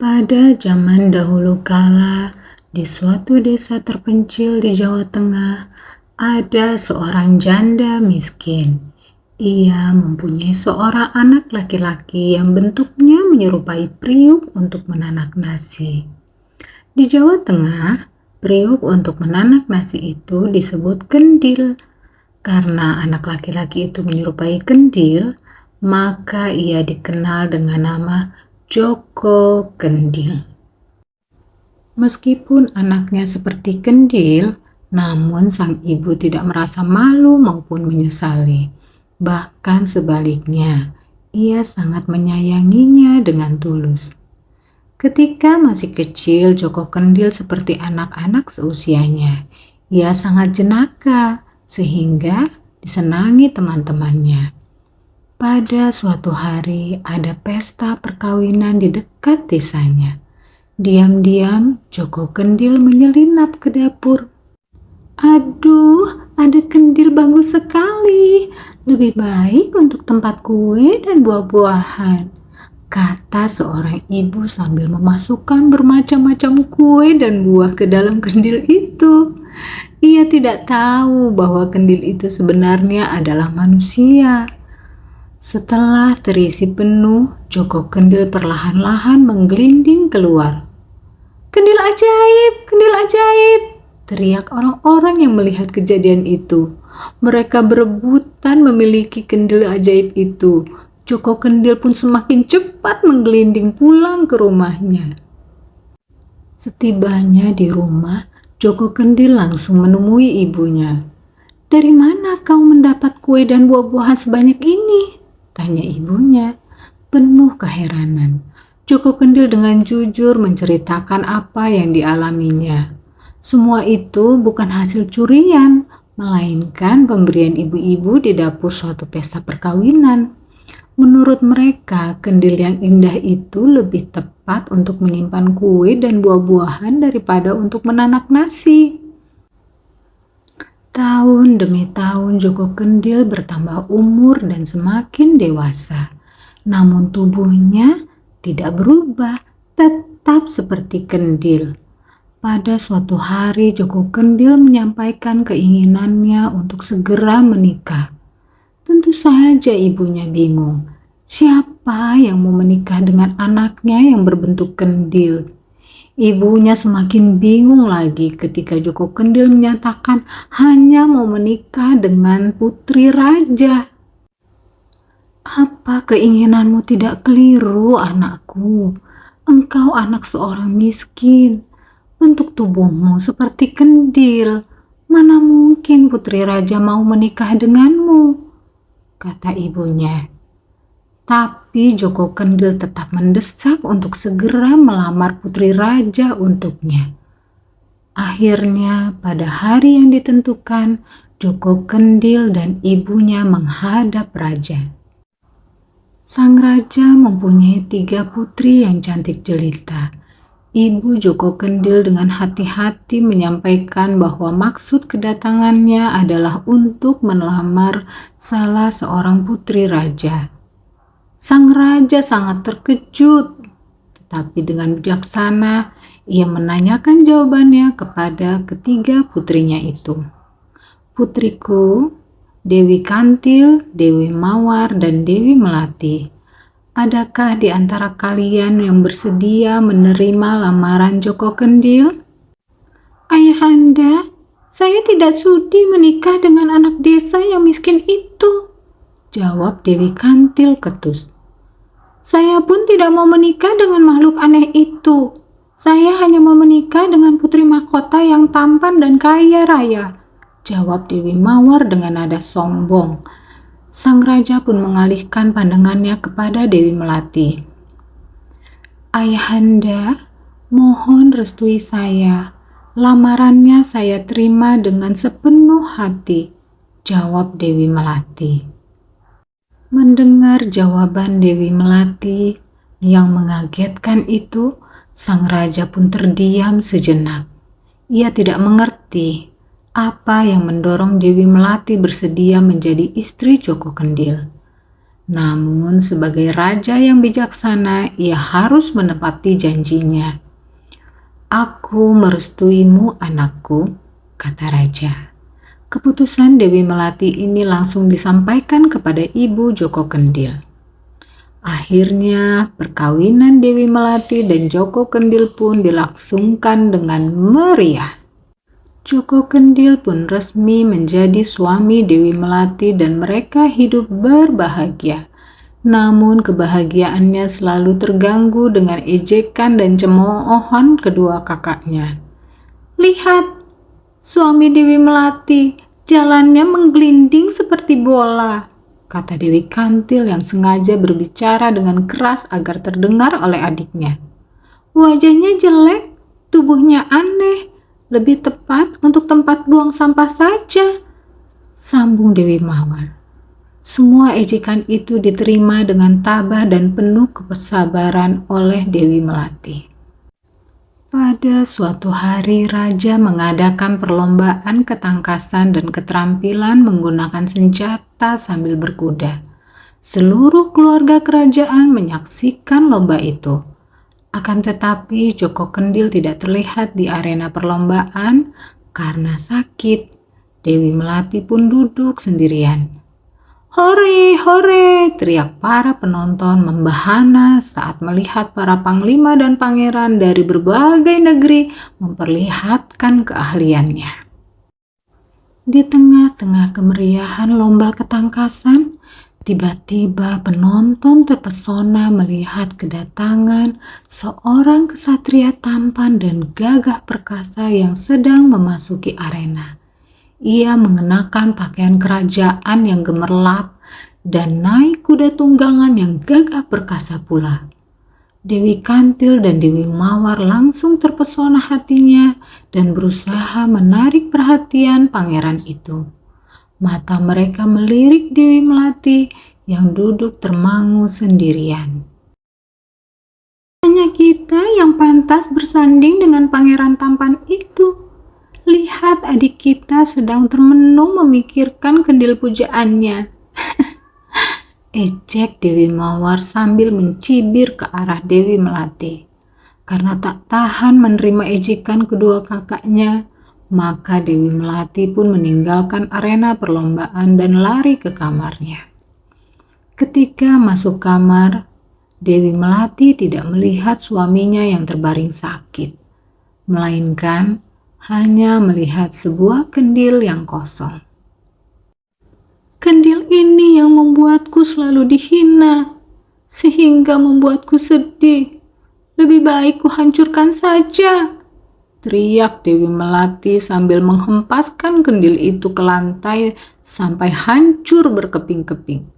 Pada zaman dahulu kala, di suatu desa terpencil di Jawa Tengah, ada seorang janda miskin. Ia mempunyai seorang anak laki-laki yang bentuknya menyerupai periuk untuk menanak nasi. Di Jawa Tengah, periuk untuk menanak nasi itu disebut kendil. Karena anak laki-laki itu menyerupai kendil, maka ia dikenal dengan nama Joko Kendil. Meskipun anaknya seperti kendil, namun sang ibu tidak merasa malu maupun menyesali. Bahkan sebaliknya, ia sangat menyayanginya dengan tulus. Ketika masih kecil, Joko Kendil seperti anak-anak seusianya. Ia sangat jenaka, sehingga disenangi teman-temannya. Pada suatu hari, ada pesta perkawinan di dekat desanya. Diam-diam, Joko Kendil menyelinap ke dapur. "Aduh, ada kendil bagus sekali. Lebih baik untuk tempat kue dan buah-buahan," kata seorang ibu sambil memasukkan bermacam-macam kue dan buah ke dalam kendil itu. Ia tidak tahu bahwa kendil itu sebenarnya adalah manusia. Setelah terisi penuh, Joko Kendil perlahan-lahan menggelinding keluar. "Kendil ajaib, kendil ajaib!" teriak orang-orang yang melihat kejadian itu. Mereka berebutan memiliki kendil ajaib itu. Joko Kendil pun semakin cepat menggelinding pulang ke rumahnya. Setibanya di rumah, Joko Kendil langsung menemui ibunya. "Dari mana kau mendapat kue dan buah-buahan sebanyak ini?" tanya ibunya, penuh keheranan. Joko Kendil dengan jujur menceritakan apa yang dialaminya. Semua itu bukan hasil curian, melainkan pemberian ibu-ibu di dapur suatu pesta perkawinan. Menurut mereka, kendil yang indah itu lebih tepat untuk menyimpan kue dan buah-buahan daripada untuk menanak nasi. Tahun demi tahun Joko Kendil bertambah umur dan semakin dewasa. Namun tubuhnya tidak berubah, tetap seperti kendil. Pada suatu hari Joko Kendil menyampaikan keinginannya untuk segera menikah. Tentu saja ibunya bingung. Siapa yang mau menikah dengan anaknya yang berbentuk kendil? Ibunya semakin bingung lagi ketika Joko Kendil menyatakan hanya mau menikah dengan putri raja. "Apa keinginanmu tidak keliru, anakku? Engkau anak seorang miskin. Bentuk tubuhmu seperti kendil. Mana mungkin putri raja mau menikah denganmu?" kata ibunya. Tapi Joko Kendil tetap mendesak untuk segera melamar putri raja untuknya. Akhirnya pada hari yang ditentukan, Joko Kendil dan ibunya menghadap raja. Sang raja mempunyai 3 putri yang cantik jelita. Ibu Joko Kendil dengan hati-hati menyampaikan bahwa maksud kedatangannya adalah untuk melamar salah seorang putri raja. Sang raja sangat terkejut, tetapi dengan bijaksana ia menanyakan jawabannya kepada ketiga putrinya itu. "Putriku, Dewi Kantil, Dewi Mawar, dan Dewi Melati, adakah di antara kalian yang bersedia menerima lamaran Joko Kendil?" "Ayahanda, saya tidak sudi menikah dengan anak desa yang miskin itu," jawab Dewi Kantil ketus. "Saya pun tidak mau menikah dengan makhluk aneh itu. Saya hanya mau menikah dengan putri mahkota yang tampan dan kaya raya," jawab Dewi Mawar dengan nada sombong. Sang raja pun mengalihkan pandangannya kepada Dewi Melati. "Ayahanda, mohon restui saya. Lamarannya saya terima dengan sepenuh hati," jawab Dewi Melati. Mendengar jawaban Dewi Melati yang mengagetkan itu, sang raja pun terdiam sejenak. Ia tidak mengerti apa yang mendorong Dewi Melati bersedia menjadi istri Joko Kendil. Namun sebagai raja yang bijaksana, ia harus menepati janjinya. "Aku merestuimu, anakku," kata raja. Keputusan Dewi Melati ini langsung disampaikan kepada Ibu Joko Kendil. Akhirnya perkawinan Dewi Melati dan Joko Kendil pun dilangsungkan dengan meriah. Joko Kendil pun resmi menjadi suami Dewi Melati dan mereka hidup berbahagia. Namun kebahagiaannya selalu terganggu dengan ejekan dan cemoohan kedua kakaknya. "Lihat, suami Dewi Melati, jalannya menggelinding seperti bola," kata Dewi Kantil yang sengaja berbicara dengan keras agar terdengar oleh adiknya. "Wajahnya jelek, tubuhnya aneh, lebih tepat untuk tempat buang sampah saja," sambung Dewi Mawar. Semua ejekan itu diterima dengan tabah dan penuh kesabaran oleh Dewi Melati. Pada suatu hari, raja mengadakan perlombaan ketangkasan dan keterampilan menggunakan senjata sambil berkuda. Seluruh keluarga kerajaan menyaksikan lomba itu. Akan tetapi Joko Kendil tidak terlihat di arena perlombaan karena sakit. Dewi Melati pun duduk sendirian. "Hore, hore!" teriak para penonton membahana saat melihat para panglima dan pangeran dari berbagai negeri memperlihatkan keahliannya. Di tengah-tengah kemeriahan lomba ketangkasan, tiba-tiba penonton terpesona melihat kedatangan seorang kesatria tampan dan gagah perkasa yang sedang memasuki arena. Ia mengenakan pakaian kerajaan yang gemerlap dan naik kuda tunggangan yang gagah perkasa pula. Dewi Kantil dan Dewi Mawar langsung terpesona hatinya dan berusaha menarik perhatian pangeran itu. Mata mereka melirik Dewi Melati yang duduk termangu sendirian. "Hanya kita yang pantas bersanding dengan pangeran tampan itu. Lihat, adik kita sedang termenung memikirkan kendil pujaannya," ejek Dewi Mawar sambil mencibir ke arah Dewi Melati. Karena tak tahan menerima ejekan kedua kakaknya, maka Dewi Melati pun meninggalkan arena perlombaan dan lari ke kamarnya. Ketika masuk kamar, Dewi Melati tidak melihat suaminya yang terbaring sakit, melainkan hanya melihat sebuah kendil yang kosong. "Kendil ini yang membuatku selalu dihina, sehingga membuatku sedih. Lebih baik ku hancurkan saja," teriak Dewi Melati sambil menghempaskan kendil itu ke lantai sampai hancur berkeping-keping.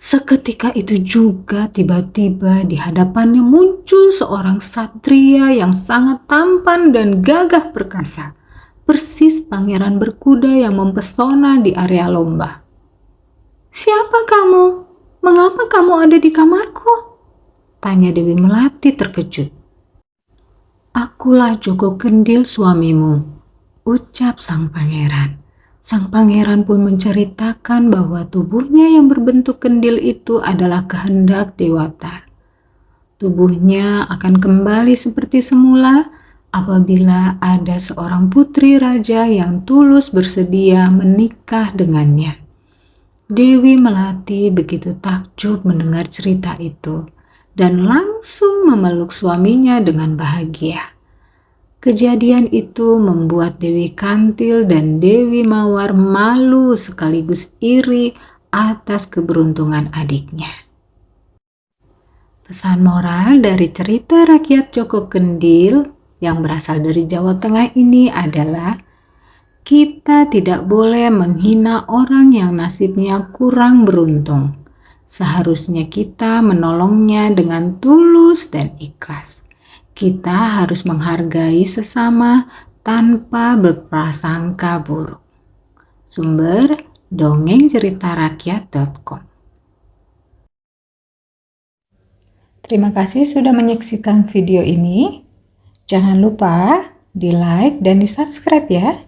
Seketika itu juga tiba-tiba di hadapannya muncul seorang satria yang sangat tampan dan gagah perkasa, persis pangeran berkuda yang mempesona di area lomba. "Siapa kamu? Mengapa kamu ada di kamarku?" tanya Dewi Melati terkejut. "Akulah Joko Kendil suamimu," ucap sang pangeran. Sang pangeran pun menceritakan bahwa tubuhnya yang berbentuk kendil itu adalah kehendak dewata. Tubuhnya akan kembali seperti semula apabila ada seorang putri raja yang tulus bersedia menikah dengannya. Dewi Melati begitu takjub mendengar cerita itu dan langsung memeluk suaminya dengan bahagia. Kejadian itu membuat Dewi Kantil dan Dewi Mawar malu sekaligus iri atas keberuntungan adiknya. Pesan moral dari cerita rakyat Joko Kendil yang berasal dari Jawa Tengah ini adalah kita tidak boleh menghina orang yang nasibnya kurang beruntung. Seharusnya kita menolongnya dengan tulus dan ikhlas. Kita harus menghargai sesama tanpa berprasangka buruk. Sumber dongengceritarakyat.com. Terima kasih sudah menyaksikan video ini. Jangan lupa di like dan di subscribe ya.